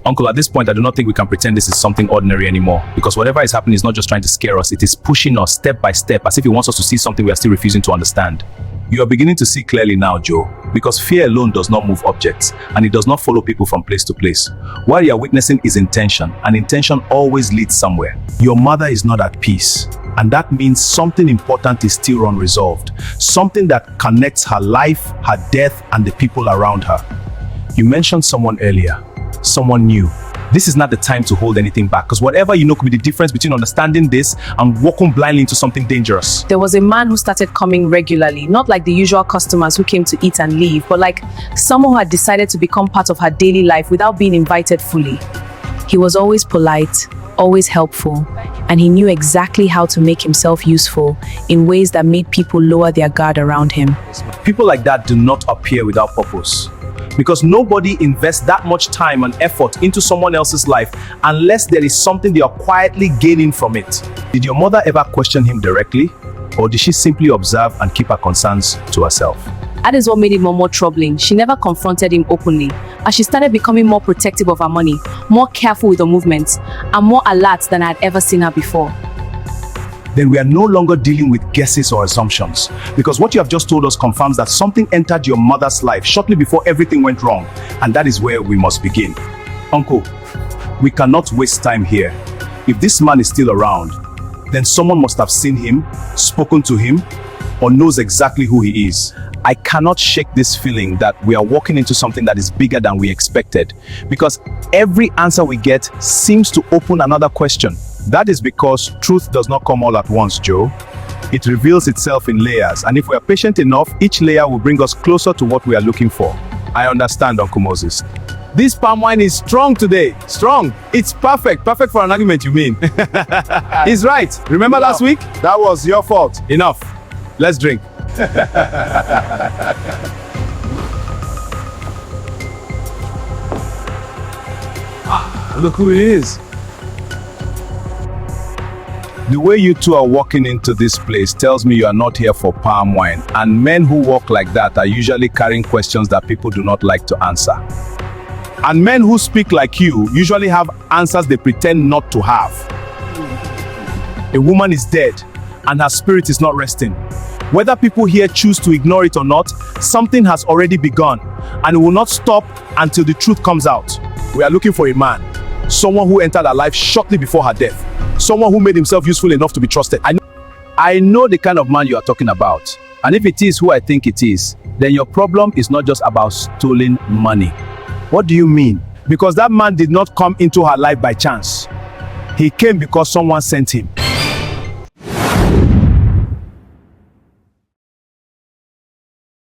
Uncle, at this point, I do not think we can pretend this is something ordinary anymore, because whatever is happening is not just trying to scare us, it is pushing us step by step, as if it wants us to see something we are still refusing to understand. You are beginning to see clearly now, Joe, because fear alone does not move objects, and it does not follow people from place to place. What you are witnessing is intention, and intention always leads somewhere. Your mother is not at peace, and that means something important is still unresolved, something that connects her life, her death, and the people around her. You mentioned someone earlier, someone new. This is not the time to hold anything back, because whatever you know could be the difference between understanding this and walking blindly into something dangerous. There was a man who started coming regularly, not like the usual customers who came to eat and leave, but like someone who had decided to become part of her daily life without being invited fully. He was always polite, always helpful, and he knew exactly how to make himself useful in ways that made people lower their guard around him. People like that do not appear without purpose, because nobody invests that much time and effort into someone else's life unless there is something they are quietly gaining from it. Did your mother ever question him directly, or did she simply observe and keep her concerns to herself? That is what made it more troubling. She never confronted him openly, as she started becoming more protective of her money, more careful with her movements, and more alert than I had ever seen her before. Then we are no longer dealing with guesses or assumptions, because what you have just told us confirms that something entered your mother's life shortly before everything went wrong, and that is where we must begin. Uncle, we cannot waste time here. If this man is still around, then someone must have seen him, spoken to him, or knows exactly who he is. I cannot shake this feeling that we are walking into something that is bigger than we expected, because every answer we get seems to open another question. That is because truth does not come all at once, Joe. It reveals itself in layers, and if we are patient enough, each layer will bring us closer to what we are looking for. I understand, Uncle Moses. This palm wine is strong today. Strong. It's perfect. Perfect for an argument, you mean? He's right. Remember last week? That was your fault. Enough. Let's drink. Look who it is. The way you two are walking into this place tells me you are not here for palm wine, and men who walk like that are usually carrying questions that people do not like to answer. And men who speak like you usually have answers they pretend not to have. A woman is dead, and her spirit is not resting. Whether people here choose to ignore it or not, something has already begun, and it will not stop until the truth comes out. We are looking for a man, someone who entered her life shortly before her death. Someone who made himself useful enough to be trusted. I know the kind of man you are talking about. And if it is who I think it is, then your problem is not just about stolen money. What do you mean? Because that man did not come into her life by chance. He came because someone sent him.